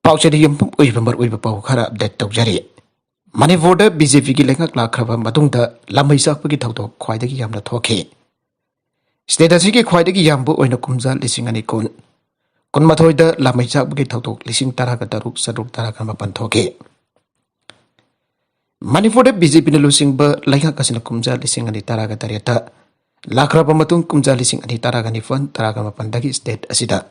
पाउचेदी यम्पुम उइबमर उइब पाउ खरा update तौजरी Manipur BJP की लेखक लाखरबा मतुंगदा लमई साकपगी थौदोक ख्वाइदगी यामना थोखे स्टेट असिगी ख्वाइदगी यामबु ओइना कुमजा लिसिंग अनि कुन कुनमाथोइदा लमई साकपगी थौदोक लिसिंग तरागा तरुक सरुक तरागा मपन थोखे मणिपुर बीजेपी न लुसिंग ब लेखक असिना कुमजा लिसिंग अनि तरागा तरेता लाखरबा मतुंग कुमजा लिसिंग अनि तरागा निफन तरागा मपन दगी स्टेट असिदा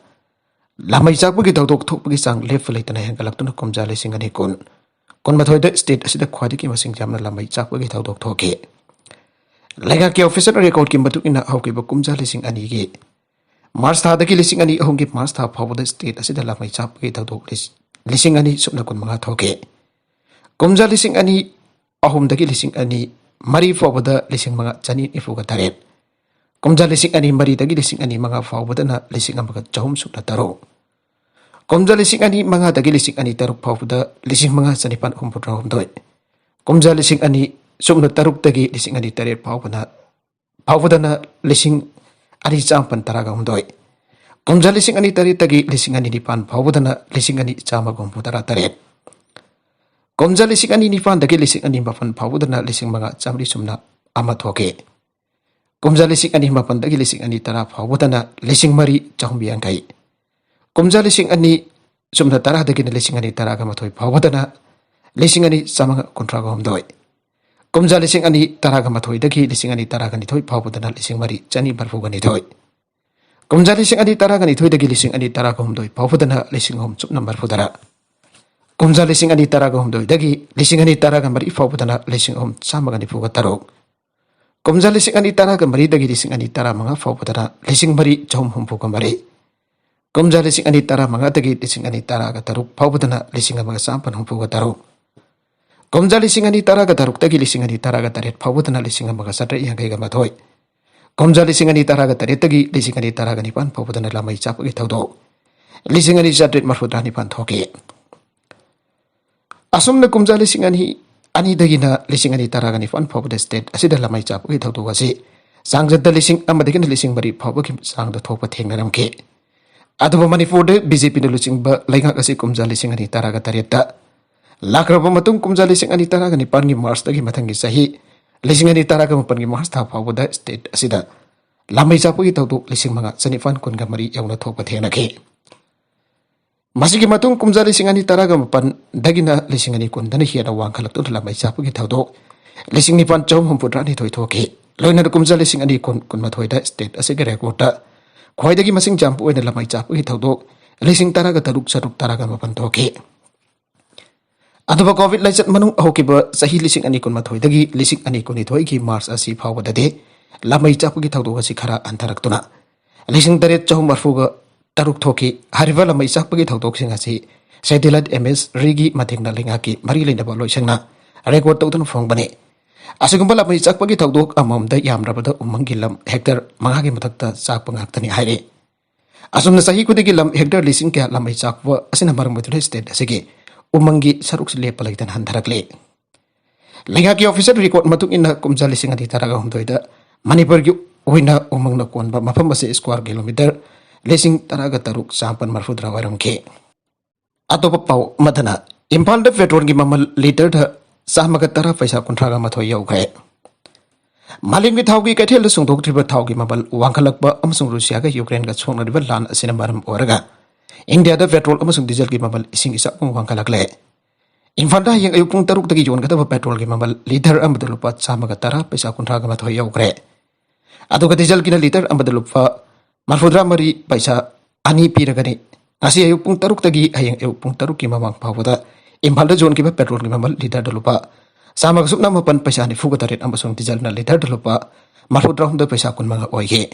लमई साकपगी थौदोक थोकपगी सांग लेफ लेतना हेंगलक्तुना कुमजा लिसिंग अनि कुनमाथोइदा स्टेट असिदा ख्वाइदगी मसिंग जामना लमई साकपगी थौदोक थोखे लेखा के ऑफिसर रिकॉर्ड की मतुकिना हौकिब कुमजा लिसिंग अनि गे मार्च थादगी लिसिंग अनि अहोंगी मार्च था फावदा स्टेट असिदा लमई साकपगी थौदोक लिसिंग अनि सुपना कुनमंगा थोखे कुमजा लिसिंग अनि अहोमदगी लिसिंग अनि मरी फावदा लिसिंग मंगा चनी इफुगा तरेत कुमजा लिसिंग अनि मरी दगी लिसिंग अनि मंगा फावदना लिसिंग अमगा चहुम सुपना तरो कुमजा लिसिंग अनि मंगा दगी लिसिंग अनि तरुक फावदा लिसिंग मंगा चनिपान हुमपुट्रा हुमदोय कुमजा लिसिंग अनि सुपना तरुक दगी लिसिंग अनि तरेत फावदना लिसिंग अनि चामपन तरागा हुमदोय कुमजा लिसिंग अनि तरेत दगी लिसिंग अनि निपान फावदना लिसिंग अनि चामा गुमपुतरा तरेत कुमजा लिसिंग अनि निपान दगी लिसिंग अनि मपन फावदना लिसिंग मंगा चामरी सुमना अमा थोके कुमजा लिसिंग अनि मपन दगी लिसिंग अनि तरा फावदना लिसिंग मरी चाहुम यांगै कुमजा लिसिंग अनि सुमना तरा दगी लिसिंग अनि तरागा मथोय फावदना लिसिंग अनि चामंगा कुंट्रागा हुमदोय कुमजा लिसिंग अनि तरागा मथोय दगी लिसिंग अनि तरागा निथोय फावदना लिसिंग मरी चनी बरफुगा निथोय कुमजा लिसिंग अनि तरागा निथोय दगी लिसिंग अनि तरागा हुमदोय फावदना लिसिंग होम चुप नंबर फुदरा कुमजा लिसिंग अनि तरागा हुमदोय दगी लिसिंग अनि तरागा मरी फावदना लिसिंग होम चामगा निफुगा तरो कुमजा लिसिंग अनि तरागा मरी दगी लिसिंग अनि तरा मंगा फावदना लिसिंग मरी चहुम हुमफुगा मरी कुमजा लिसिंग अनि तरा मंगा दगी लिसिंग अनि तरागा तरुक फावदना लिसिंग अमगा चामपन हुमफुगा तरो कुमजा लिसिंग अनि तरागा तरुक दगी लिसिंग अनि तरागा तरेत फावदना लिसिंग अमगा सत्र यांगैगा मथोय कुमजा लिसिंग अनि तरागा तरेत दगी लिसिंग अनि तरागा निपान फावदना लमई चापगी थौदो लिसिंग अनि सत्रेत मरफुद्रा निपान थोके असुमना कुमजा लिसिंग अनि दगिना लिसिंग अनि तरागा निपान फावदा स्टेट असिदा लमई चापगी थौदो गसी सांगजद लिसिंग अमदगिन लिसिंग मरी फावगी सांगद थोपा थेंगनरमके अदुबा मणिपुर बीजेपी न लुचिंग ब लेखक असी कुमजा लिसिंग अनि तरागा तरेता लाखरबा मतुंग कुमजा लिसिंग अनि तरागा निपान की मार्च दगी मथंगी सही लिसिंग अनि तरागा मपन की मार्च था फावदा स्टेट असिदा लमई चापगी थौदो लिसिंग मंगा चनिफान कुनगा मरी यौना थोपा थेंगनखे मसिगी मतुंग कुमजा लिसिंग अनि तरागा मपन दगिना लिसिंग अनि कुनदना हियाना वांखलक्तु लमई चापगी थौदो लिसिंग निपान चौम हुमपुट्रा नि थोय थोके लोइना कुमजा लिसिंग अनि कुनमाथोयदा स्टेट असिगा रेकॉर्डा ख्वाइदगी मसिंग जाम्पु ओइना लमई चापगी थौदो लिसिंग तरागा तरुक सरुक तरागा मपन थोके अदुबा कोविड लाइचत मनुंग होकिबा सही लिसिंग अनि कुनमाथोयदगी लिसिंग अनि कुनिथोय की मार्च असी फावददे लमई चापगी थौदो असी खरा अंतरक्तुना लिसिंग तरेत चहुम मरफुगा तरुक थोकी हरिबा लमई चापगी थौदोकसिंग असी सैटेलाइट एमएस रिगी मथेंगना लेंगाकी मरी लेनबा लोइसंगना रेकॉर्ड तौदन फोंगबने असिगुंबा लमई चापगी थौदोक अममदा यामरबदा उमंगी लम हेक्टर मंगागी मथक्ता चापा ngakतनी हाइरे असुमना सही खुदिगी लम हेक्टर लिसिंग क्या लमई चापवा असिना मरम मथुरे स्टेट असिगे उमंगी सरुक से लेप लैतन हंधरकले लेंगा की ऑफिसर रिकॉर्ड मतुक इन कुमजा लिसिंग अनि तरागा हुमदोइदा मणिपुर की ओइना उमंगना कोनबा मफम असे स्क्वायर किलोमीटर लिसिंग तरागा तरुक चापन मरफुद्रा वरमके अतोप पाउ मदना इम्फाल द पेट्रोल की ममल लीटर द चामगा तरा पैसा कुंट्रागा मथोय यौग्रे मालिम की थाव की कैथेल सुंदोक्त्रिबा थाव की ममल वांखलकबा अमसुंग रुसिया का यूक्रेन का छोंगनरिबा लान असिना मरम ओरगा इंडिया द पेट्रोल अमसुंग डीजल की ममल इसिंग इसापुंग वांखलकले इम्फाल दा यंग अयुपुंग तरुक दगी योनगदबा पेट्रोल की ममल लीटर अमद लुपा चामगा तरा पैसा कुंट्रागा मथोय यौग्रे अदुगा डीजल की लीटर अमद लुपा मरफुद्रा मरी पैसा अनि पीरगनी ngasi ayupung taruk tagi hayang ayupung taruk ki mamang phawada imphal da zone ki petrol ki mamal liter dalupa samag supna mapan paisa ni fuga taret amasung diesel na liter dalupa marfudra hum da paisa kun manga oige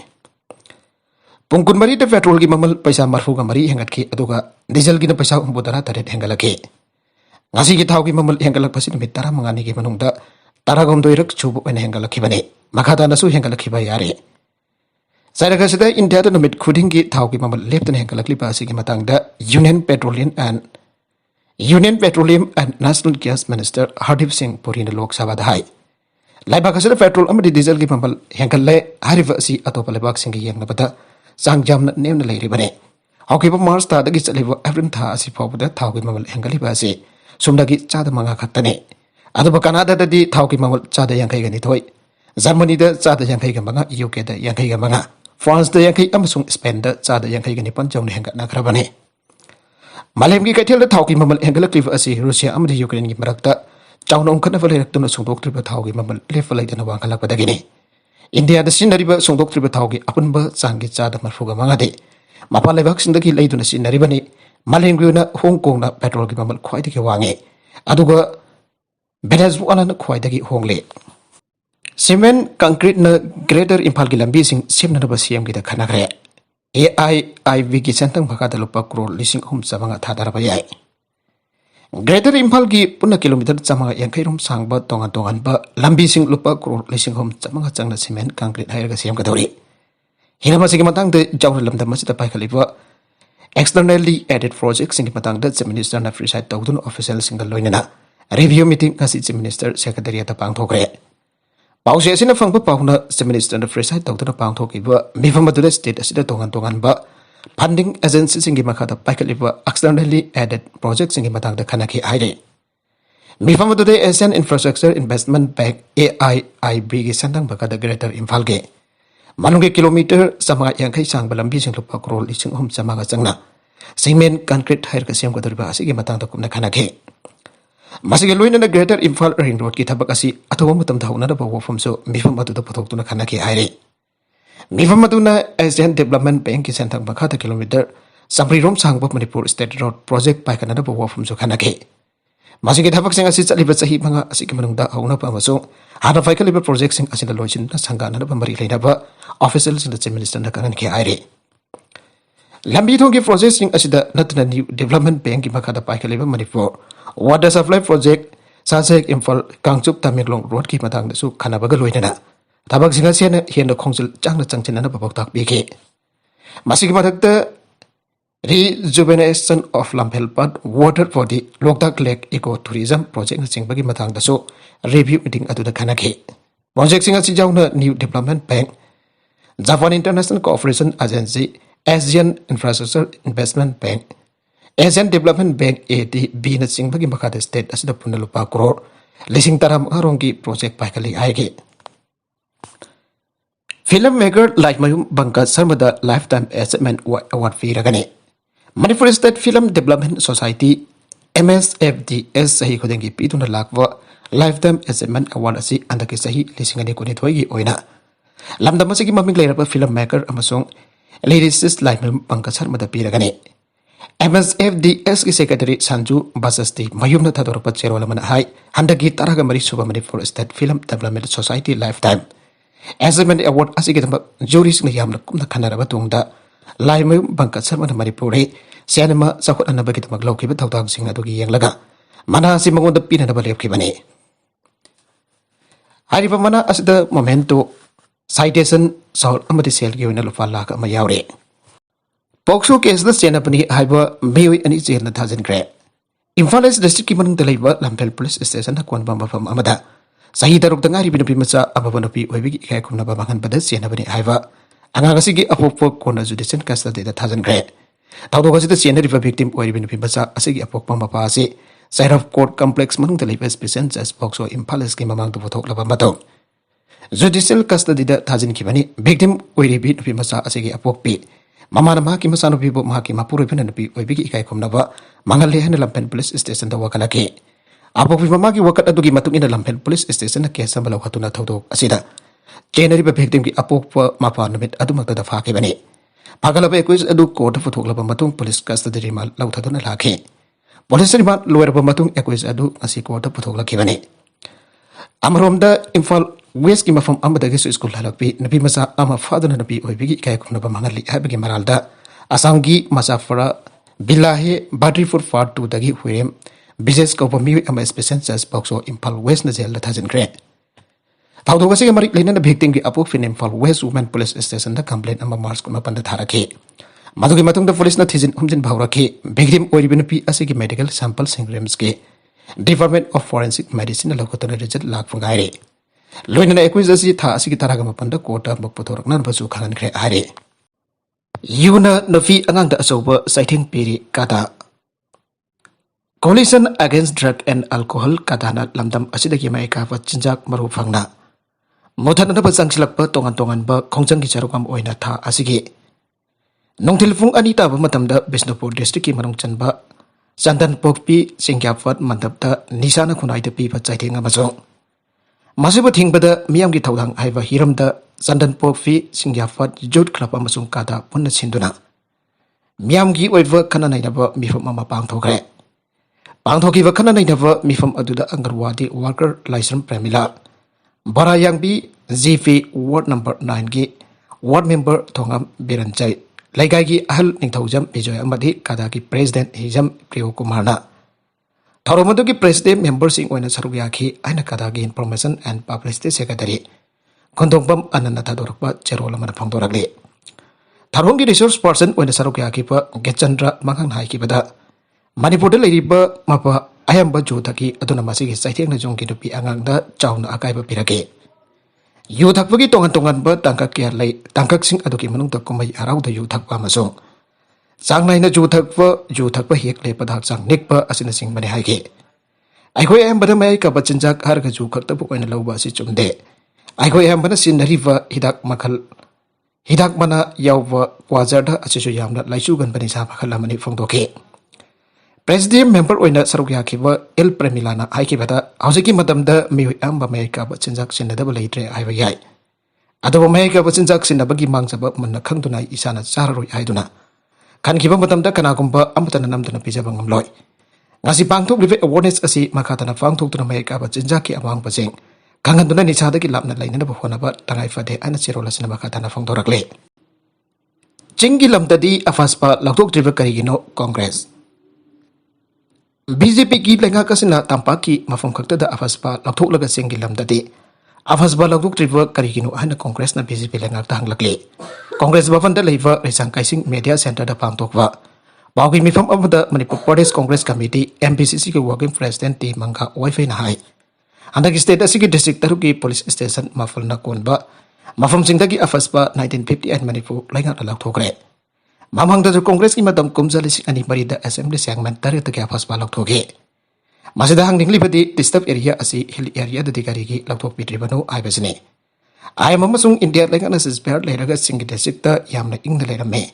pungkun mari da petrol ki mamal paisa marfuga mari hengat ki aduga diesel ki na paisa hum bodara taret hengalake ngasi ki thaw ki mamal hengalak pasin mit tara mangani ki manung da taragom doirak chubu en hengalaki bane makhada nasu hengalaki ba yare Sairagasida India the numit kudingi thauki mamal left and hengalakli pasiki matangda Union Petroleum and National Gas Minister Hardeep Singh Puri in the Lok Sabha High. Laibakasida petrol amadi diesel ki mamal hengalle hariva si atopalebak singi yang nabata sang jam na nem na lairi bane. ꯍꯧꯈꯤꯕ March ꯊꯥꯗꯒꯤ ꯆꯠꯂꯤꯕ ꯑꯦꯄ꯭ꯔꯤꯜ ꯊꯥ ꯑꯁꯤ ꯐꯥꯎꯕꯗ ꯊꯥꯎꯒꯤ ꯃꯃꯜ ꯍꯦꯟꯒꯠꯂꯤꯕ ꯑꯁꯤ ꯁꯨꯞꯅꯒꯤ 5% ꯈꯛꯇꯅꯤ ꯑꯗꯨꯕꯨ ꯀꯅꯥꯗꯥꯗꯗꯤ ꯊꯥꯎꯒꯤ ꯃꯃꯜ 52%, ꯖꯔꯃꯅꯤꯗ 52%, ꯌꯨꯀꯦꯗ 55%, ꯐ꯭राꯟꯁꯇ 50% ꯑꯃꯁꯨꯡ ꯁ꯭ꯄꯦꯟꯗ 59% ꯆꯥꯎꯅ ꯍꯦꯟꯒꯠꯅꯈ꯭ꯔꯕꯅꯤ ꯃꯥꯂꯦꯝꯒꯤ ꯀꯩꯊꯦꯜꯗ ꯊꯥꯎꯒꯤ ꯃꯃꯜ ꯍꯦꯟꯒꯠꯂꯛꯂꯤꯕ ꯑꯁꯤ ꯔꯨꯁꯤꯌꯥ ꯑꯃꯗꯤ ꯌꯨꯀ꯭ꯔꯦꯟꯒꯤ ꯃꯔꯛꯇ ꯆꯥꯎꯅ ꯎꯪꯈꯠꯅꯕ ꯂꯩꯔꯛꯇꯨꯅ ꯁꯣꯡꯗꯣꯛꯇ꯭ꯔꯤꯕ ꯊꯥꯎꯒꯤ ꯃꯃꯜ ꯂꯦꯞꯄ ꯂꯩꯇꯅ ꯋꯥꯡꯈꯠꯂꯛꯄꯗꯒꯤꯅꯤ ꯏꯟꯗꯤꯌꯥꯗ ꯁꯤꯖꯤꯟꯅꯔꯤꯕ ꯁꯣꯡꯗꯣꯛꯇ꯭ꯔꯤꯕ ꯊꯥꯎꯒꯤ ꯑꯄꯨꯟꯕ ꯆꯥꯡꯒꯤ 35%ꯗꯤ ꯃꯄꯥꯟ ꯂꯩꯕꯥꯛꯁꯤꯡꯗꯒꯤ ꯂꯩꯗꯨꯅ ꯁꯤꯖꯤꯟꯅꯔꯤꯕꯅꯤ ꯃꯥꯂꯦꯝꯒꯤ ꯑꯣꯏꯅ ꯍꯣꯡꯀꯣꯡꯅ ꯄꯦꯇ꯭ꯔꯣꯜꯒꯤ ꯃꯃꯜ ꯈ꯭ꯋꯥꯏꯗꯒꯤ ꯋꯥꯡꯉꯤ ꯑꯗꯨꯒ ꯚꯦꯅꯦꯖꯨꯋꯦꯂꯥꯅ ꯈ꯭ꯋꯥꯏꯗꯒꯤ ꯍꯣꯡꯂꯤ ꯁꯤꯃꯦꯟ ꯀꯪꯀ꯭ꯔꯤꯠꯅ ꯒ꯭ꯔꯦꯇꯔ ꯏꯝꯐꯥꯜꯒꯤ ꯂꯝꯕꯤꯁꯤꯡ ꯁꯦꯝꯅꯅꯕ ꯁꯤꯑꯦꯝꯒꯤꯗ ꯈꯟꯅꯈ꯭ꯔꯦ AIIBꯒꯤ ꯁꯦꯟꯊꯪ ꯃꯈꯥꯗ ꯂꯨꯄꯥ ꯀ꯭ꯔꯣꯔ 3,300 ꯊꯥꯗꯔꯕ ꯌꯥꯏ ꯒ꯭ꯔꯦꯇꯔ ꯏꯝꯐꯥꯜꯒꯤ ꯄꯨꯟꯅ ꯀꯤꯂꯣꯃꯤꯇꯔ 150 ꯔꯣꯝ ꯁꯥꯡꯕ ꯇꯣꯉꯥꯟ ꯇꯣꯉꯥꯟꯕ ꯂꯝꯕꯤꯁꯤꯡ ꯂꯨꯄꯥ ꯀ꯭ꯔꯣꯔ 3,300 ꯆꯪꯅ ꯁꯤꯃꯦꯟ ꯀꯪꯀ꯭ꯔꯤꯠ ꯍꯩꯔꯒ ꯁꯦꯝꯒꯗꯧꯔꯤ ꯍꯤꯔꯝ ꯑꯁꯤꯒꯤ ꯃꯇꯥꯡꯗ ꯌꯥꯎꯅ ꯂꯝꯗꯝ ꯑꯁꯤꯗ ꯄꯥꯏꯈꯠꯂꯤꯕ externally added projects-ꯁꯤꯡꯒꯤ ꯃꯇꯥꯡꯗ ꯆꯤꯐ ꯃꯤꯅꯤꯁꯇꯔꯅ ꯄ꯭ꯔꯤꯁꯥꯏꯗ ꯇꯧꯗꯨꯅ ꯑꯣꯐꯤꯁꯤꯌꯦꯜꯁꯤꯡꯒ ꯂꯣꯏꯅꯅ ꯔꯤꯚꯤꯌꯨ ꯃꯤꯇꯤꯡ ꯉꯁꯤ ꯆꯤꯐ ꯃꯤꯅꯤꯁꯇꯔ ꯁꯦꯀ꯭ꯔꯦꯇꯔꯤꯌꯦꯠꯇ ꯄꯥꯡꯊꯣꯛꯈ꯭ꯔꯦ ꯄꯥꯎꯆꯦ ꯑꯁꯤꯅ ꯐꯪꯕ ꯄꯥꯎꯅ ꯆꯤꯐ ꯃꯤꯅꯤꯁꯇꯔꯅ ꯄ꯭ꯔꯤꯁꯥꯏꯗ ꯇꯧꯗꯨꯅ ꯄꯥꯡꯊꯣꯛꯈꯤꯕ ꯃꯤꯐꯝ ꯑꯗꯨꯗ ꯁ꯭ꯇꯦꯠ ꯑꯁꯤꯗ ꯇꯣꯉꯥꯟ ꯇꯣꯉꯥꯟꯕ ꯐꯟꯗꯤꯡ ꯑꯦꯖꯦꯟꯁꯤꯁꯤꯡꯒꯤ ꯃꯈꯥꯗ ꯄꯥꯏꯈꯠꯂꯤꯕ externally added projects-ꯁꯤꯡꯒꯤ ꯃꯇꯥꯡꯗ ꯈꯟꯅꯈꯤ ꯍꯥꯏꯔꯤ ꯃꯤꯐꯝ ꯑꯗꯨꯗ ꯑꯦꯁꯤꯌꯥꯟ ꯏꯟꯐ꯭ꯔꯥꯁ꯭ꯇ꯭ꯔꯛꯆꯔ ꯏꯟꯚꯦꯁꯠꯃꯦꯟꯠ ꯕꯦꯡꯛ AIIBꯒꯤ ꯁꯦꯟꯊꯪ ꯃꯈꯥꯗ ꯒ꯭ꯔꯦꯇꯔ ꯏꯝꯐꯥꯜꯒꯤ ꯃꯅꯨꯡꯒꯤ ꯀꯤꯂꯣꯃꯤꯇꯔ 150 ꯁꯥꯡꯕ ꯂꯝꯕꯤꯁꯤꯡ ꯂꯨꯄꯥ ꯀ꯭ꯔꯣꯔ 3,300 ꯆꯪꯅ ꯁꯤꯃꯦꯟ ꯀꯪꯀ꯭ꯔꯤꯠ ꯍꯩꯔꯒ ꯁꯦꯝꯒꯗꯧꯔꯤꯕ ꯑꯁꯤꯒꯤ ꯃꯇꯥꯡꯗ ꯀꯨꯞꯅ ꯈꯟꯅꯈꯤ ꯃꯁꯤꯒꯤ ꯂꯣꯏꯅꯅ ꯒ꯭ꯔꯦꯇꯔ ꯏꯝꯐꯥꯜ ꯔꯤꯡ ꯔꯣꯗꯀꯤ ꯊꯕꯛ ꯑꯁꯤ ꯑꯊꯨꯕ ꯃꯇꯝꯗ ꯍꯧꯅꯅꯕ ꯋꯥꯐꯝꯁꯨ ꯃꯤꯐꯝ ꯑꯗꯨꯗ ꯄꯨꯊꯣꯛꯇꯨꯅ ꯈꯟꯅꯈꯤ ꯍꯥꯏꯔꯤ ꯃꯤꯐꯝ ꯑꯗꯨꯅ ꯑꯦꯁꯤꯌꯥꯟ ꯗꯦꯚꯂꯞꯃꯦꯟꯠ ꯕꯦꯡꯛꯀꯤ ꯁꯦꯟꯊꯪ ꯃꯈꯥꯗ ꯀꯤꯂꯣꯃꯤꯇꯔ 100 ꯔꯣꯝ ꯁꯥꯡꯕ ꯃꯅꯤꯄꯨꯔ ꯁ꯭ꯇꯦꯠ ꯔꯣꯗ ꯄ꯭ꯔꯣꯖꯦꯛꯠ ꯄꯥꯏꯈꯠꯅꯅꯕ ꯋꯥꯐꯝꯁꯨ ꯈꯟꯅꯈꯤ ꯃꯁꯤꯒꯤ ꯊꯕꯛꯁꯤꯡ ꯑꯁꯤ ꯆꯠꯂꯤꯕ ꯆꯍꯤ 5 ꯑꯁꯤꯒꯤ ꯃꯅꯨꯡꯗ ꯍꯧꯅꯕ ꯑꯃꯁꯨꯡ ꯍꯥꯟꯅ ꯄꯥꯏꯈꯠꯂꯤꯕ ꯄ꯭ꯔꯣꯖꯦꯛꯠꯁꯤꯡ ꯑꯁꯤꯅ ꯂꯣꯏꯁꯤꯟꯗꯨꯅ ꯁꯪꯒꯥꯅꯅꯕ ꯃꯔꯤ ꯂꯩꯅꯕ ꯑꯣꯐꯤꯁꯤꯌꯦꯜꯁꯤꯡꯗ ꯆꯤꯐ ꯃꯤꯅꯤꯁꯇꯔꯅ ꯈꯪꯍꯟꯈꯤ ꯍꯥꯏꯔꯤ ꯂꯝꯕꯤ ꯊꯣꯡꯒꯤ ꯄ꯭ꯔꯣꯖꯦꯛꯠꯁꯤꯡ ꯑꯁꯤꯗ ꯅꯠꯇꯅ ꯅ꯭ꯌꯨ ꯗꯦꯚꯂꯞꯃꯦꯟꯠ ꯕꯦꯡꯛꯀꯤ ꯃꯈꯥꯗ ꯄꯥꯏꯈꯠꯂꯤꯕ ꯃꯅꯤꯄꯨꯔ ꯋꯥꯇꯔ ꯁꯄ꯭ꯂꯥꯏ ꯄ꯭ꯔꯣꯖꯦꯛꯠ ꯁꯥꯁꯦꯛ ꯏꯝꯐꯥꯜ ꯀꯥꯡꯆꯨꯞ ꯇꯃꯦꯡꯂꯣꯡ ꯔꯣꯗꯀꯤ ꯃꯇꯥꯡꯗꯁꯨ ꯈꯟꯅꯕꯒ ꯂꯣꯏꯅꯅ ꯊꯕꯛꯁꯤꯡ ꯑꯁꯤ ꯍꯦꯟꯅ ꯈꯣꯡꯖꯦꯜ ꯆꯪꯅ ꯆꯪꯁꯤꯟꯅꯅꯕ ꯄꯥꯎꯇꯥꯛ ꯄꯤꯈꯤ ꯃꯁꯤꯒꯤ ꯃꯊꯛꯇ rejuvenation of ꯂꯝꯐꯦꯜ ꯄꯥꯠ water body ꯂꯣꯛꯇꯥꯛ ꯂꯦꯛ ꯏꯀꯣ ꯇꯨꯔꯤꯖꯝ ꯄ꯭ꯔꯣꯖꯦꯛꯠꯅꯆꯤꯡꯕꯒꯤ ꯃꯇꯥꯡꯗꯁꯨ ꯔꯤꯚꯤꯌꯨ ꯃꯤꯇꯤꯡ ꯑꯗꯨꯗ ꯈꯟꯅꯈꯤ ꯄ꯭ꯔꯣꯖꯦꯛꯠꯁꯤꯡ ꯑꯁꯤ ꯌꯥꯎꯅ new development bank Japan international cooperation agency Asian infrastructure investment bank Asian development bank ADBꯅꯆꯤꯡꯕꯒꯤ ꯃꯈꯥꯗ ꯁ꯭ꯇꯦꯠ ꯑꯁꯤꯗ ꯄꯨꯟꯅ ꯂꯨꯄꯥ ꯀ꯭ꯔꯣꯔ 15,000 ꯔꯣꯝꯒꯤ ꯄ꯭ꯔꯣꯖꯦꯛꯠ ꯄꯥꯏꯈꯠꯂꯤ ꯍꯥꯏꯈꯤ film maker Laimayum Pankaj Sharma lifetime achievement award पीरगनी Manipur state film development society MSFDS सही खुदेंगी पीदुना लाखवा लाइफ टाइम अचीवमेंट अवार्ड असी अंदकी सही 2019 की ओइना लमदम असिगी ममिंग लेरबा फिल्म मेकर अमसोंग लिरिसिस्ट लाइमयूम पंकज शर्मा पीरगनी MSFDS की सेक्रेटरी संजू बासस्ती मयूमना थादोरपा चेरोलमन हाई हंदगी तरगा मरी सुबा Manipur state film development society lifetime achievement award असिगी जूरीसिंग यामना कुमना खनरबा तुंगदा लाइमयूम पंकज शर्मा मणिपुरी सिनेमा चौखटनबगीदमक लौखिबा थौदांगसिंग अदुगी येंगलगा मना असि मंगोंदा पीननबा लेपखिबनी हारिबा मना असिदा मोमेंटो साइटेशन सॉल अमदि सेलगी ओइना लुपा लाख अमा यावरे पोक्सो केसदा चेनपनी हाइबा मेयोय अनि चेलना थाजनग्रे इम्फाल ईस्ट डिस्ट्रिक्ट की मनुंगदा लैबा लम्फेल पुलिस स्टेशन कोनबा मफम अमदा सही तरुक तंगारी बिनुपी मचा अबबा नुपी ओइबिगी इकाय खुमनबा मांगनबदा चेनबनी हाइबा अंगांग असिगी अपोक्पो कोना जुडिशियल कस्टडीदा थाजनग्रे थाउदोक असिदा चेनरिबा विक्टिम ओइरिबि नुपी मचा असिगी अपोक्पा मपा असि साइरफ कोर्ट कॉम्प्लेक्स मनुंगदा लैबा स्पेशल जज पोक्सो इम्फाल ईस्ट की ममांगदा पुथोकलबा मतौ जुडिशियल कस्टडीदा थाजनखिबनी विक्टिम ओइरिबि नुपी मचा असिगी अपोक्पी ममाना माकी मचानुपीबु माकी मापुरोइबना नुपी ओइबिगी इकाय खुमनबा मांगले हन लम्फेल पुलिस स्टेशन दा वकलके अपोक्पी ममाकी वकत अदुगी मतुंगिना लम्फेल पुलिस स्टेशन ना केस अमा लौखतुना थौदोक असिदा चेनरिबा विक्टिम की अपोक्पा मपा नुमित अदुमक्तदा फाकिबनी फागलबा एकुइस अदु कोर्ट फुथोकलबा मतुंग पुलिस कस्टडी रिमांड लौथदुना लाखे पुलिस रिमांड लोयरबा मतुंग एकुइस अदु असि कोर्ट फुथोकलखिबनी अमरोमदा इम्फाल वेस्ट की मफम अमदगी स्कूल हलपी नबी मचा अमा फादना नबी ओइबिगी इकाय खुमनबा मांगली हाबगी मरालदा असंगी मचाफरा बिलाहे बाड्रीफुर पार्ट 2 दगी हुइरेम बिजेस कौपा मिउ अमा स्पेशल जज बॉक्सो इम्फाल वेस्ट न जेल थाजनग्रे थाउदोगसे मरि लेना विक्टिम की अपोक फिन Imphal west women police station दा कंप्लेंट अमा मार्च 15 थारखे मदुगी मतुंगदा पुलिस न थिजिन हुमजिन भावरखे विक्टिम ओइरिबि नुपी असिगी मेडिकल सैंपल सिंग रिम्स के डिपार्टमेंट ऑफ फोरेंसिक मेडिसिन लौखतन रिजल्ट लाखफंगाइरे लोइनना एकुइस असि था असिगी तरागा मपंदा कोर्ट मक पुथोरकना बसु खननख्रे हारे Yuna Nafi Angang da Asoba citing Piri Kata Coalition Against Drug and Alcohol Katana Lamdam Asidaki Maika Chinjak Marufangna Motan na Sangsilak pa tongan ba Kongjang Gicharukam Oina Ta Asigi Nongtilfung Anita Matamda Bisnupur District Marongchan ba Sandan Pokpi Singyafat Mandapta Nisana Kunai the Pipa Citing Amazon Masiba Tingbada Miamgi Taulang Iva Hiramda Sandan Pokpi Singyafat Jud Club Amazon Kata Puna Sinduna Miamgi Oiva Kananainaba Mifum Mama Pangtokre Pangtokiva Kananainaba Mifum Aduda Angarwadi Worker License Premila Barayangbi ZV Ward number 9 Gi Ward member Tongam Biranjai Laigagi Ahal Ningtaujam Bijoy Amadi Kadaki President Hijam Priyo Kumarna Toromodogi President members in Oina Saruyaki Aina Kadagi Information and Publicity Secretary Kontongbam Ananata Dorpa Cherola Manapangoragli Tarongi resource person Oina Saruyaki pa Getchandra Mangang Haiki Bada Manipur Ladiba Mapa Ayamba Jotaki Adonamasi Sighting Jongi to be Anganda Chauna Akaiba Pirake Yuthakagi Tongan ba Tangkak Lay Tangkak Sing Adoki Manung Takumai Arau the Yuthak Amazon Sang Nina Juthakpa Hik Lepadak Sang Nikpa Asina Sing Manihaki I go am but a America but Chinjak Hargaju Kartapu and Loba Sichumde I go am but a Sin River Hidak Makal Hidak Mana Yauva Wazarda Asisuyam Laisugan Banisa Makalamani from Doke President member Oina Sarukiakiva El Premilana Aikibata Hausiki Madamda Miam America but Sinjak Sinadaba Latre Ivayai Adabo America but Sinjak Sinabagi Mangsaba Manakantuna Isana Saru Iduna Kan Kiba Madamda Kanakumba Amatanam to Pijabangam Loy Nasi Pangtok Rivet Awareness Asi Makatana Fangtok to America but Sinjaki among Pasing Kanganduna Nisadaki Lapna Lane of Honaba Tangaifade and Sirola Sinamakatana Fangdorakle Chingilam Dadi Afaspa Latok River Karigino Congress BJP ki lenga kasina tampaki mafam khakta da afaspa lathok laga singilam dadi afasba lathok triva karigino hana congress na BJP lenga ta hanglakle congress bhavan da leiva resang kaising media center da pangtokwa bawgi mifam amada manipur pradesh congress committee MPCC ki working president ti mangka wifi na hai andak state asigi district taruki police station mafal na konba mafam singdagi afaspa 1958 manipur lenga lathokre Mamang da Congress ki madam kumzalis ani marida assembly segment tare to kya faspa laktoge masida hang ningli badi disturb area asi hill area da digari ki laktok pitribano aibasne ay mamasung India lenga na sisper leraga singi district ta yamna ing da lerame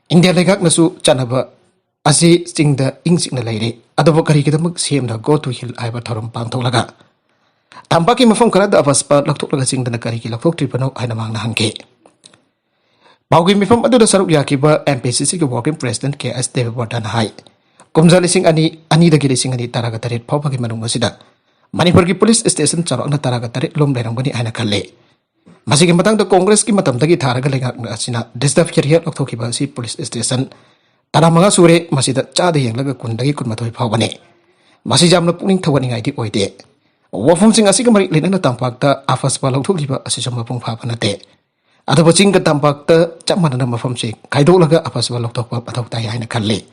India lenga nasu chanaba asi sing da ing sing na leire adobo kari kidamuk sem da go to hill aiba thorum pangthok laga tambaki mafam kara da faspa laktok laga sing da na kari ki laktok tribano ay namang na hangke Bawgi mifam adu da saruk yakiba MPCC ki working president KS Devabardan Hai. Kumza lising ani da lising ani taraga tarit pau bagi manung masida. Manipur ki police station charok na taraga tarit lom lerang bani aina kalle. Masih ki matang da Congress ki matam dagi taraga lengak na asina desdaf kiriya lokto ki basi police station. Tara mga sure masida chade yang laga kundagi kun matoi pau bani. Masih jam na puning tawani ngai di oide. Wafum sing asik mari lena na tampak ta afas pa lokto ki ba asisa mapung pa panate. Ada bocing ke tampak te cak mana nama famsi kaido laga apa sebab loktok pa atau tayah ina kalle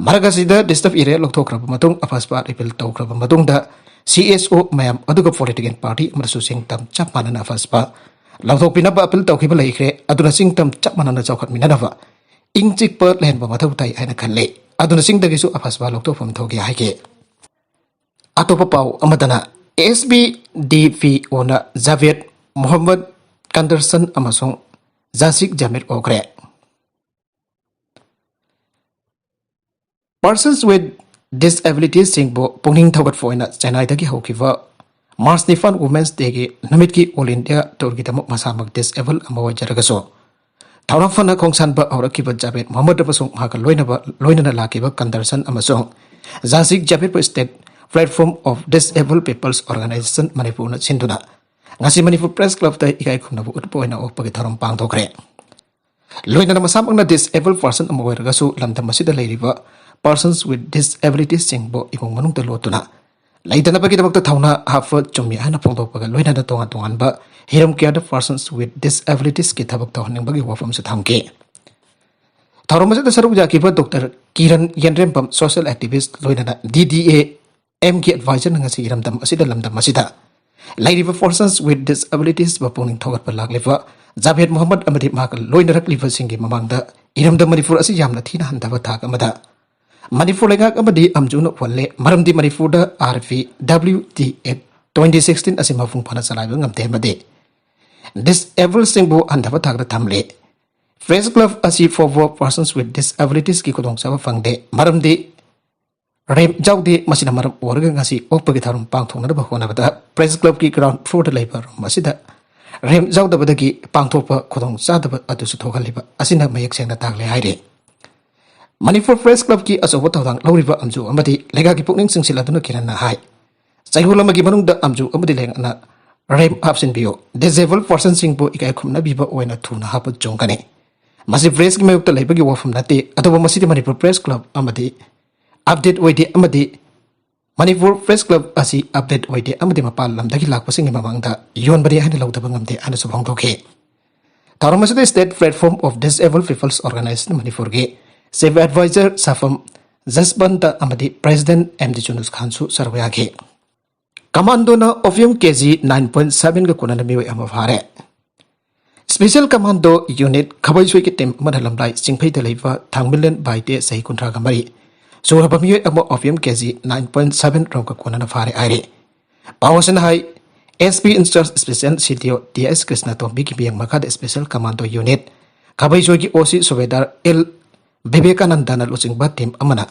marga sida disturb ire loktok raba matung apa sebab ripil tau raba matung da CSO mayam adu ke political party mersu sing tam cak mana na apa sebab loktok pinaba apil tau kibala ikre adu na sing tam cak mana na caukat minadawa ingcik per lehen pa matau tayah ina kalle adu na sing dagisu apa sebab loktok pam tau kia haike atau papau amadana ASB DV ona Javed Muhammad Kanderson amasong Zasik Jamir Okre. Persons with disabilities singbo pungning tawat fo ina Chennai dagi hokiva Mars Nifan Women's Day gi namit ki All India tour gi tamok masamag disable amawa jaragaso. Tawrang fana kongsan ba aura kiba Jabet Muhammad Rabasong haka loina na lakiba Kanderson amasong Zasik Jamir po state platform of disabled people's organization Manipur na sinduna. Ngasi Manipur Press Club ta ikai khumna bu utpo ina ok pagi tharom pang thokre loina na masamang na disabled person amawai ragasu lamda masida leiriba persons with disabilities singbo imong manung ta lotuna laidana pagi dabak ta thauna hafa chummi hana phongdok paga loina na tongan ba hiram care the persons with disabilities ki thabak ta honing bagi wafam sa thamke tharom masida saruk jakiba Dr. Kiran Yenrempam social activist loina na DDA MK advisor ngasi hiram dam asida lamda masida Lairiba persons with disabilities bapuning thogat palakliba Javed Muhammad amadi makal loinarakliba singi mamangda iramda Manipur asi yamna thina handaba thak amada Manipur lengak amadi amjuna walle maramdi Manipurda RV WTF 2016 asi mafung phana salaiba ngamte amade Disabled singbu handaba thakda thamle Press Club asi for persons with disabilities ki kudong saba fangde maramdi Rem jaude masina maram warga ngasi opagi tharum pangthongna ba hona bada Press Club ki ground floor da leiba masida Rem jauda badagi pangthokpa kudong sadaba adu su thokhaliba asina mayak sengna tagle haire Manipur Press Club ki asobo tawdang lawriba amju amadi lega ki pukning singsil aduna kirana hai Saihula magi manungda amju amadi lengna Rem absent bio disabled person singbo ikai khumna biba oina thuna hapu jongkane Masi Press ki mayukta leibagi wafam nate adoba masidi Manipur Press Club amadi update oide amadi Manipur Press Club asi update oide amadi mapal lamdagi lakpasing mamangda yon bari hana lawdaba ngamde ana subhang thoke Taramasida State Platform of Disabled People's Organization Manipur ge Save Advisor Safam Zasbanta amadi President MD Junus Khansu sarwaya ge Commando na Ofium KG 9.7 ga kunana miwi amafare Special Commando Unit Khabai Sui ki team madalamlai singphei da leiwa thangmilen baite sahi kuntra gamari Sura pamiyoy amo Ofium KG 9.7 rongka kunana fare aire Pawasan hai SP Instruct Special CTO DS Krishna Tombi ki biyang makada Special Commando Unit Khabai Sui ki OC Subedar L Vivekananda na lusing ba team amana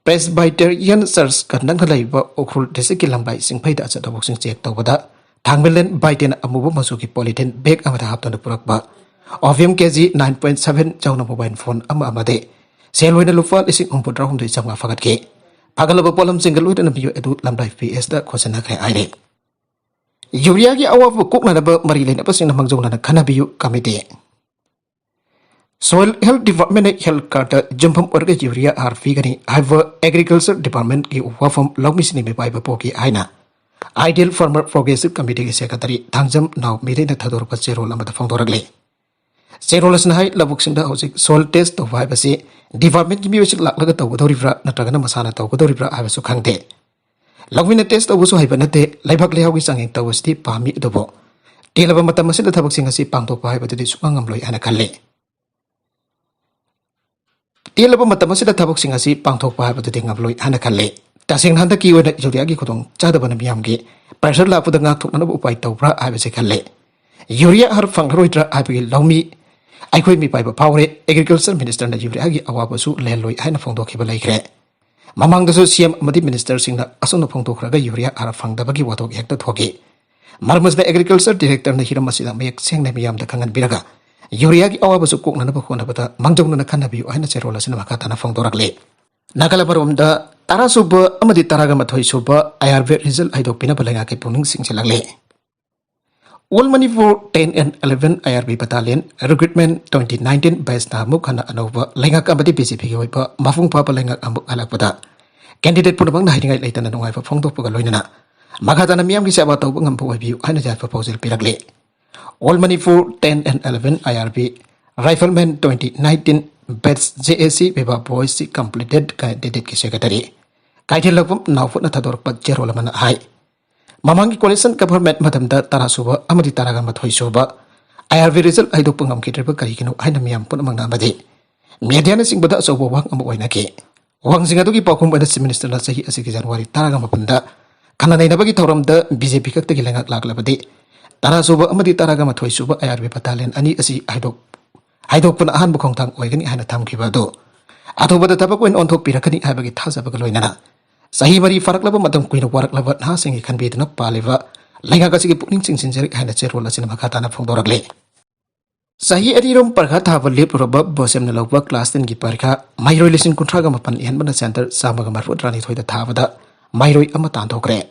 Presbyterian Church kanang halaiba okhul desiki lambai singphei da achada boxing check tawbada thangmilen baite na amubu masuki polythene bag amada haptana purakba Ofium KG 9.7 chawna mobile phone ama amade Selwena lupa ising umpudra hundu isang fagat ke Pagalaba polam single na biyo edu lamdai PS da khosana kre aire Yuria ki awafu kuk na ba marilin apa sing namang jong na kana biyo kamite Soil Health Department Health Card jumpam orga Yuria RV gani Ivor Agriculture Department ki wafam logmis ni me bai ba poki aina Ideal Farmer Progressive Committee ki secretary thangjam naw mire na thador pa chero lamada phangdoragle Serolasna hai labuk singda hojik soil test to vai basi department ki music laklaga taw godoribra natragana masana taw godoribra abesu khangte lagwina test taw su haiba nate laibak lehaw gi sangeng taw sti pami dobo tilaba matam masida thabak singa si pangtok pai badudi sungangam loi ana khalle tilaba matam masida thabak singa si pangtok pai badudi ngabloi ana khalle tasing handa ki wada jodia gi khotong chadabana miyam gi pressure la puda ngak thokna upai tawbra abese khalle yuria har fangroidra abi lawmi Aikoi mi pai ba pawre Agriculture Minister na Yuria gi awabasu leloi haina phongdokhiba laikre mamang da so CM amadi minister singna asuna phongdokhraga Yuria ara phangdabagi watok hekta thoki marmasda Agriculture Director na hiramasida mek sengna miyam da khangan biraga Yuria gi awabasu kokna na khona bata mangjong na khanna bi haina cherola sina makata na phongdorakle nakala baromda tarasuba amadi taraga mathoi suba IRV result aidok pina balenga ke puning singchelagle All Manipur 10 and 11 IRB Battalion Recruitment 2019 batch na mukhana anova lengak amadi BJP gi oipa mafung papa lengak amuk alakpada candidate punabang na hiringai leitana nungai fa phongdok paga loinana makata na miyam gi saba tawba ngampu oibiu haina jat proposal piragle All Manipur 10 and 11 IRB Rifleman 2019 batch JAC beba boys completed candidate ki secretary kaithilapum nawfut na thador pat jerola mana hai Mamangi coalition government madamda tarasuba amadi taraga mathoi suba IRV result aidok pangam kitreba karikino haina miyam pun amangna amadi media na singbada asobo wang amu oina ke wang singadu ki pakum bada minister na sahi asiki January taraga mapunda kana nei nabagi thoramda BJP kakta gi lengak laklabadi tarasuba amadi taraga mathoi suba IRV battalion ani asi aidok pun ahan bukhong thang oigani haina thamkiba do atobada tabak wen onthok pirakani habagi thajabaga loinana Sahi mari farak laba matam kuina warak laba na singi kan bidana paleva lenga kasi ki pukning sing sinjari haina cherola sina makata na phongdorakle Sahi adirom parkha thaba lep roba bosem na logba class 10 gi parkha mairoi lesin kuntraga mapan yan bana center samaga marfut rani thoida thabada mairoi ama tan thokre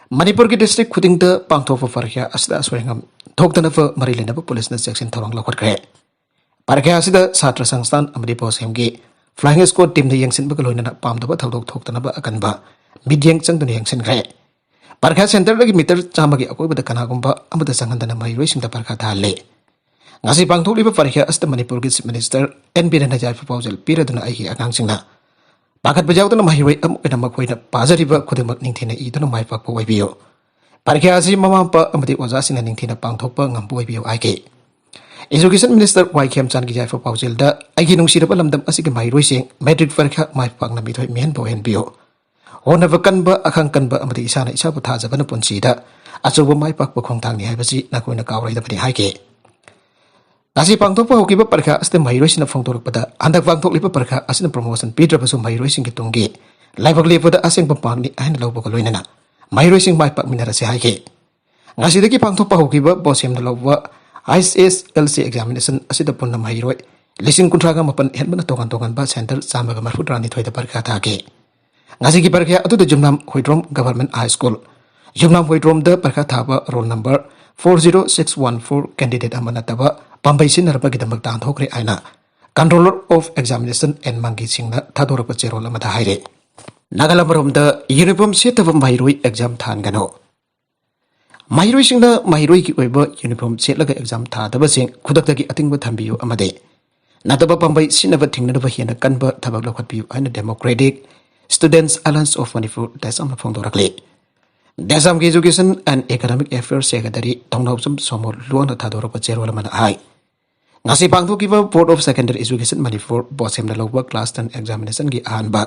Manipur ki district khuding da pangthofa parkha asda soengam thokdana fa mari lena police na section thorang lakhot parkha asida satra sangstan amadi bosem gi Flying Squad team na yangsin ba kaloy na pamdaba tawdok thokta na ba akan ba midyang chang dun yangsin kre parkha center lagi meter chamagi akoy bada kanagumba amada sanganda na mairoi singda parkha thale ngasi pangthok liba parkha asta Manipur ki chief minister NB na jai proposal piraduna ai agang singna pakat bajaw na mairoi am ena makhoi na pazariba khudemak ningthina I dana mai pakpo oibiyo Parikya asi mama pa amati oza sina ningthina pangthokpa ngampu oibiyo aike. Education Minister Waikem Chan ki jaifa paujilda aigi nungsiraba lamdam asigi mahiroising metric parikya mai pangna mithoi mihan bohen biyo. Honaba kanba akhang kanba amati isana isabu thajabana punsida achuba mai pakpa khongthang ni haibasi nakoina kawraida bani haike. Nasi pangthokpa hokiba parikya aste mahiroisina phongtorokpada andak pangthokliba parikya asina promotion pidrabasu mahiroising ki tunggi laibak lepada aseng pampangni ahina lawba loinana mahiroising mai pak minarase haike. Ngasidagi pangthokpa hokiba bosemna lawba ISSLC examination asida punna mahiroi lising kuntraga mapan helmana tongan ba center samaga marfutrani thoida parkha thake ngasi ki parkha atu de jumnam hoidrom government high school jumnam hoidrom de parkha thaba roll number 40614 candidate amana taba pambai sinarba ki damak tan thokre aina controller of examination and mangi singna thadora pa cherol amada haire nagalamrom de uniform setaba mahiroi exam than gano Mahiroi singna mahiroi ki oiba uniform setlaga exam thadabasing khudakdagi atingba thambiyu amade nataba pambai sinaba thingnaba hiana kanba thabak lokhatbiyu aina Democratic Students Alliance of Manipur desam na phongdorakle desam ki education and economic affairs secretary thongnawsam somor luana thadorapa cherwala mana ai ngasi pangthokiba board of secondary education Manipur bosem na lawba class 10 examination gi ahanba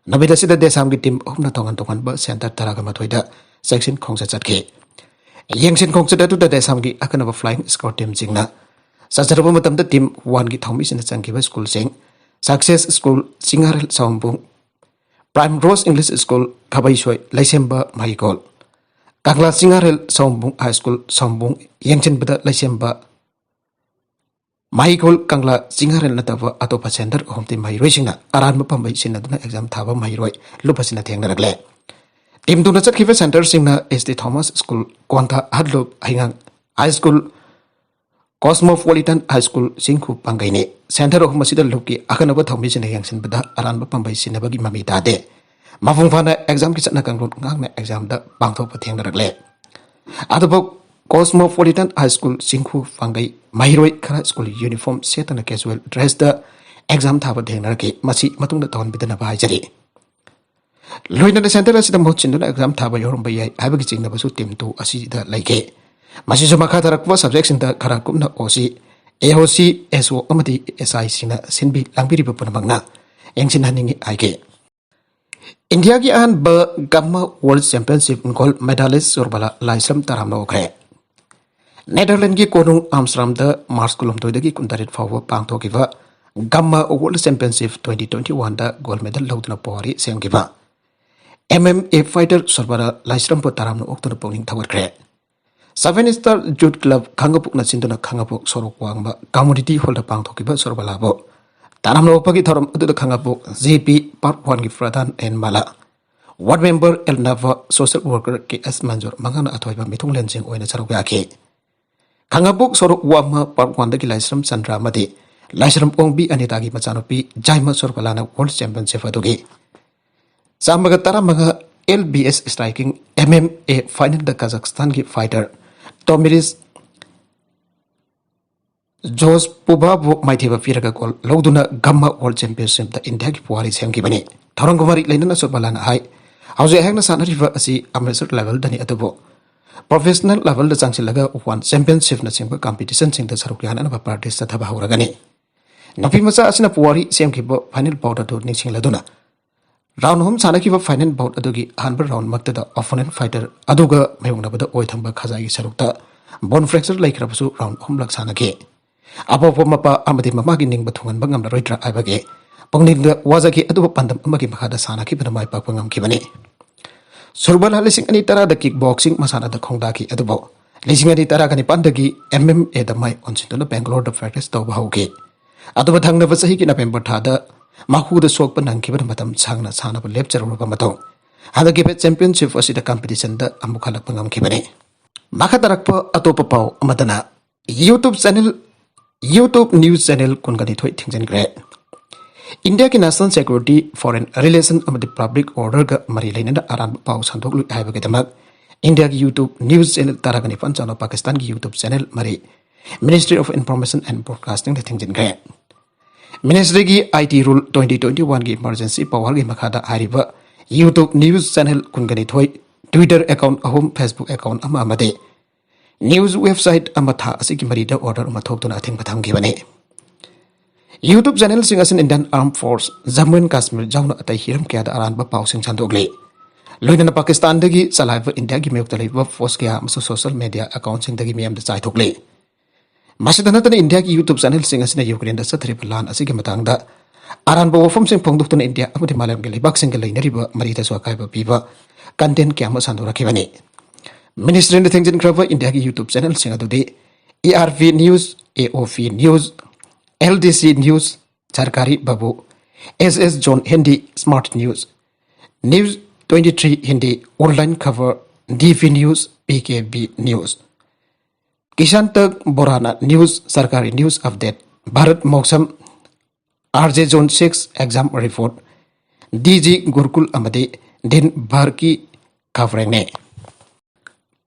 nabida sida desam ki team homna tongan ba center taraga mathoida section khongsa chatke Yengsin kongsa datu da desam gi akanaba flying squad team jingna sajarba matam da team 1 gi thomi sin changkiba school sing success school singar sawmbung prime rose english school khabai soi laisemba mahikol kangla singar sawmbung high school sawmbung yengsin bada laisemba mahikol kangla singar nataba atopa center homte mahiroi singna aran mapambai sinaduna exam thaba mahiroi lupasina thengna ragle Tim tu nachat kiva center singna SD Thomas School Kwanta Hadlop Hingang High School Cosmopolitan High School Singku Pangaine Center of Masida Luki akanaba thomi sin yang sin bada aran ba pambai sin bagi mami dade mafung fana exam ki chatna kangrut ngangna exam da bangthok patheng ragle adabo Cosmopolitan High School Singku Pangai Mahiroi khara school uniform setana casual dress da exam thaba theng rake masi matungda ton bidana ba jari Loina the center asida mohchinuna exam thaba yorum bayai habagi chingna basu team tu asida laike masi joma kha tarakwa subjects in the kharakumna osi AOC SO amati SI sina sinbi langbiri pupunamagna engsin haningi aike India ki an ba gamma world championship gold medalist surbala laisam taramna okre Netherlands ki konung Amsterdam da Mars kolom toidagi kuntarit fawa pangthokiwa gamma world championship 2021 da gold medal lawduna pori semgiba MMA fighter sorbara laisram po taram no okto pongning thawar kre 7-star Jude Club khangapuk na sinduna khangapuk sorok wangba community hall da pangthokiba sorbala bo taram no pagi thoram adu khangapuk JP part 1 gi pradhan en mala ward member El Nava social worker KS Manjor mangana athoiba mithung lensing oina charok yakhe khangapuk sorok wama part 1 da gi laisram Chandra madi laisram ongbi anita gi machanopi Jaima sorbala na world championship adugi Samaga taramaga LBS striking MMA final the Kazakhstan ki fighter Tomiris Jos Pubabu maithiba piraga gol lawduna gamma world championship the India ki puari semki bani thorangumari lainana sobalana hai hause hekna sanariva asi amateur level dani atubo professional level da changsilaga one championship na singba competition sing da sarukyan na practice ta thaba huragani napi macha asina puari semki bo final bout atu ningsing laduna Round home Sanakiva final bout adugi hanber round makta the opponent fighter aduga mayungnabada oithamba khazai sarukta bone fracture like rabasu round home lak sanake apo mapa amadi mama gi ning bathungan bangam na roitra aibage pongning da wazaki adu pandam amagi makhada sanaki bana mai pak pangam ki bani surbal halising ani tara da kickboxing masana da khongda ki adubo lising ani tara kani pandagi MMA da mai onsintuna Bangalore da practice to bahauke aduba thangna basahi ki November thada Mahu the sok panangkiba matam sangna sana pa lepchar ro pamato hada ki championship asida competition da amukhala pangam kibani makha tarakpa atopa pau amadana YouTube news channel kungani thoi thingjan gre India ki national security foreign relation amadi public order ga mari lainana aran pau sandok lu haiba ke tamak India ki YouTube news channel taragani panchano Pakistan ki YouTube channel mari Ministry of Information and Broadcasting the thingjan gre Ministry ki IT rule 2021 ki emergency power ki makhada hariba YouTube news channel kungani thoi Twitter account ahum Facebook account ama amade news website ama tha asigi marida order ama thokduna athing patham gibane. YouTube channel sing asin Indian Armed Force Jammu and Kashmir jauna atai hiram kya da aran ba paw sing sandogle. Loina Pakistan dagi salaiva India gi mayok talaiva force kya masu social media account sing dagi miyam da chai thokle. Masidana tan India gi YouTube channel sing asin Ukraine da sathri plan asigi matang da aran ba wafam sing phongduk tun India amudi malam ge libak sing ge lainari ba marita so kai ba piba content kya ma sandura kibane. Ministry in the things in Crava India ki YouTube channel sing adudi ERV News, AOV News, LDC News, Charkari Babu, SS John Hindi Smart News, News 23 Hindi Online Cover, DV News, PKB News, Kishan Tak Borana News, Sarkari News Update, Bharat Moksam, RJ Zone 6 Exam Report, DG Gurkul Amade, Din Bharki Covering Ne.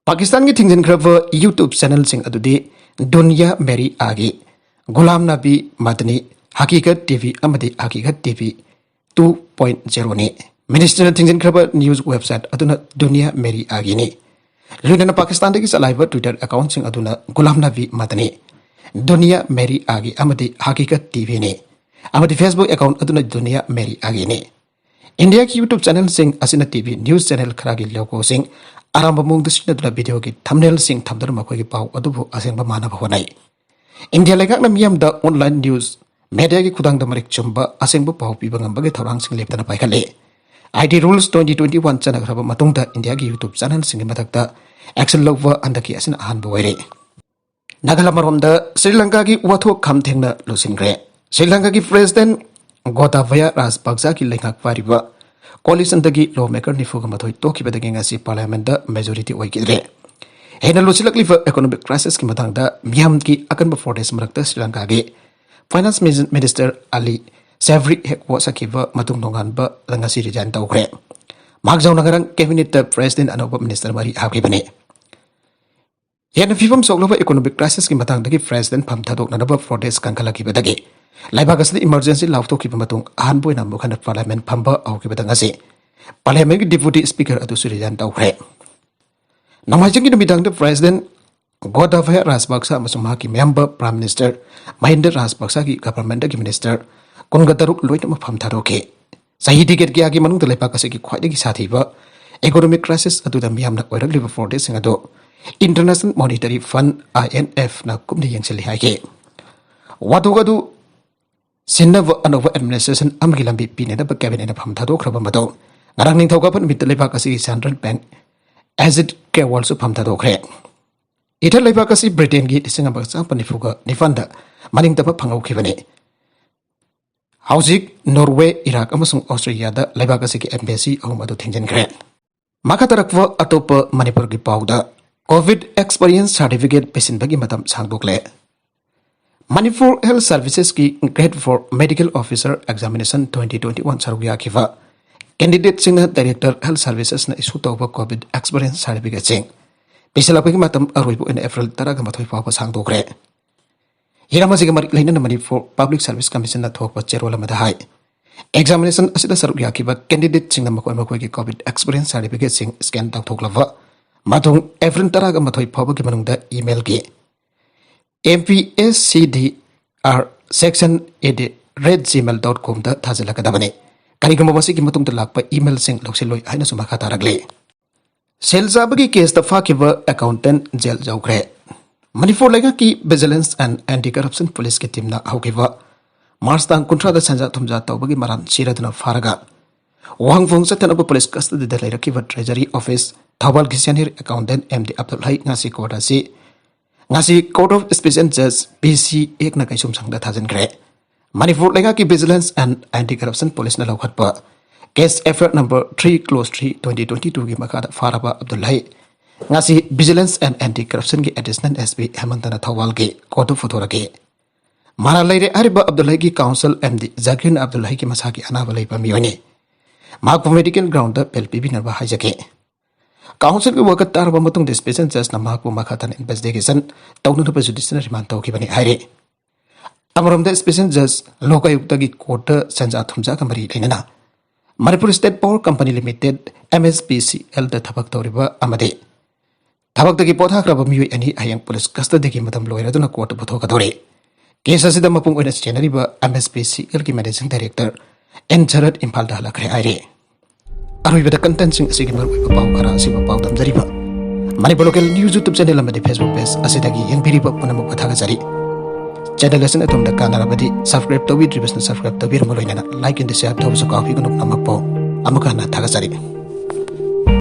Pakistan की थिंगजन खरब YouTube channel सिंग अदुदे दुनिया मेरी आगे गुलाम नबी मदनी हकीकत TV अमदे हकीकत TV 2.0 ने minister थिंगजन खरब news website अदुना दुनिया मेरी आगे ने लुना पाकिस्तान की चलाइव ट्विटर अकाउंट सिंग अदुना गुलाम नबी मदनी दुनिया मेरी आगे अमदे हकीकत टीवी ने अमदे फेसबुक अकाउंट अदुना दुनिया मेरी आगे ने इंडिया की YouTube चैनल सिंग असिना टीवी न्यूज़ चैनल खरागी लोगो सिंग आराम मुंग दिसिना वीडियो की थंबनेल सिंग थंबदर मखोय की पाव अदुबु असेंबा मानब होनाय इंडिया लेगाक ना मियाम द ऑनलाइन न्यूज़ मीडिया की खुदांग द मरिक चुंबा असेंबा पाव पीबा ngambage थौरांग सिंग लेपतना पाइखले आईटी रूल्स 2021 चनखरबा मतुंग द इंडिया की YouTube चैनल सिंग मथकता एक्शन लौवा अंदकी असिन आहान बोइरे नागालमरोम द श्रीलंका की वथो खामथेंगना लुसिनग्रे श्रीलंका की प्रेसिडेंट गोताबया राजपक्सा की लेखाक पारिबा कोलिशन दगी लॉ मेकर निफुग मथोय तोखिबदगी ngasi पार्लियामेंट द मेजॉरिटी ओइकिद्रे हेना लुसिलकलिफ इकोनॉमिक क्राइसिस की मतंगदा मियाम की अकनब फोर्टेस मरकता श्रीलंका गे फाइनेंस मिनिस्टर अली सेवरी हेकवा सकिबा मतुंग नोंगानबा ngasi रिजाइन तौखरे मागजाव नगरंग कैबिनेट प्रेसिडेंट अनोबा मिनिस्टर मरी हाकिबने हेना फिफम सोगलोबा इकोनॉमिक क्राइसिस की मतंगदगी प्रेसिडेंट फम थादोकनबा फोर्टेस कंखलाकिबदगी लाइबागस इमरजेंसी लाउथोकिबा मतुंग अहानबोइना मुखन पार्लियामेंट फंबा औकिबदंगसे पार्लियामेंट की डिप्यूटी स्पीकर अदुसु रिजाइन तौखरे नमाइजंगी नुमिदांग द प्रेसिडेंट गोताबया राजपक्सा अमसुंग माकी member prime minister Mahinda Rajapaksa की गवर्नमेंट की मिनिस्टर कुनगतरुक लोइनम फम थादोके सही टिकेट की आगे मनुंग लाइबागस की ख्वाइदगी साथीबा इकोनॉमिक क्राइसिस अदुदा मियामना ओइरलिबा फोर्टेस सिंग अदो इंटरनेशनल मॉनिटरी फंड IMF ना कुमनि यंगसलि हाइके वादुगदु सिन्नव अनोव एडमिनिस्ट्रेशन अमगी लंबी पीनेदब कैबिनेट फम थादोखरब मतो ngarang ningthaugapan mit leibak asi central bank azit kewal su pham thadokre ithal leibak asi britain gi disingaba changpani fuga nifanda maning taba phangau khibane haujik norway iraq amasung australia da leibak asi ki embassy ahum adu thingjan kre makatarakwa atop manipur gi pauda covid experience certificate pesin bagi matam sangdokle Manipur Health Services की Grade 4 Medical Officer Examination 2021 sarugya khiva candidate sing Director Health Services na isu tawba COVID Experience Certificate sing pisalapagi matam aroibu in April taraga mathoi pawa sangdokre hirama siga marik laina na Manipur Public Service Commission na thokpa cherola madahai examination asida sarugya khiva candidate sing na makoi ki COVID Experience Certificate sing scan taw thoklava matung April taraga mathoi pawa ki manungda email gi mpscdr section @gmail.com da thajilakadabane karigama masi ki matung lakpa email sing loksiloi haina suma khata ragle selzabagi case da fakiba accountant jail jaukre manipur lega ki vigilance and anti corruption police ki team na haukiba mars tang kuntra da sanja thumja tawbagi maran siradna faraga wangfong satana police custody da lairakiba treasury office thawal gisanir accountant md abdul hai ngasi koda si ngasi Court of Special Judge PC ek na kaisum sangda thajan kre Manipur lega ki Vigilance and Anti-Corruption Police na lawkhatpa case FR number 3 close 3 2022 ki makada faraba Abdullahi ngasi Vigilance and Anti-Corruption ki Additional SP Hemantana Thawal ki court of authority mara leire ariba Abdullahi ki counsel MD Zakir Abdullahi ki masaki anaba leipa miwani mak medical ground da pelpi binarba hajake Council के वक्त तार बमतुंग dispensation जज नमाक वो मखातन investigation तौनु न judicial remand तौकी बने हाइरे अमरम the special जज लोकायुक्त की court संजा थुमजा कमरी लेना Manipur State Power Company Limited MSPCL da thabak tawriba amade thabak dagi pothakraba mioi ani hayang police custody gi madam loiraduna court puthokadore case asida mapung oina chenariba MSPCL ki managing director N Jarat Imphal da halakre aire aroibada content sing asigi maru pau khara asiba pau damjariba Manipur local news YouTube channel amade Facebook page asidagi yengbiriba punama pathaga jari channel asin atumda kanarabadi subscribe to video subscribe to bir moloina like and share to so coffee gunuk namakpo amukana thaga jari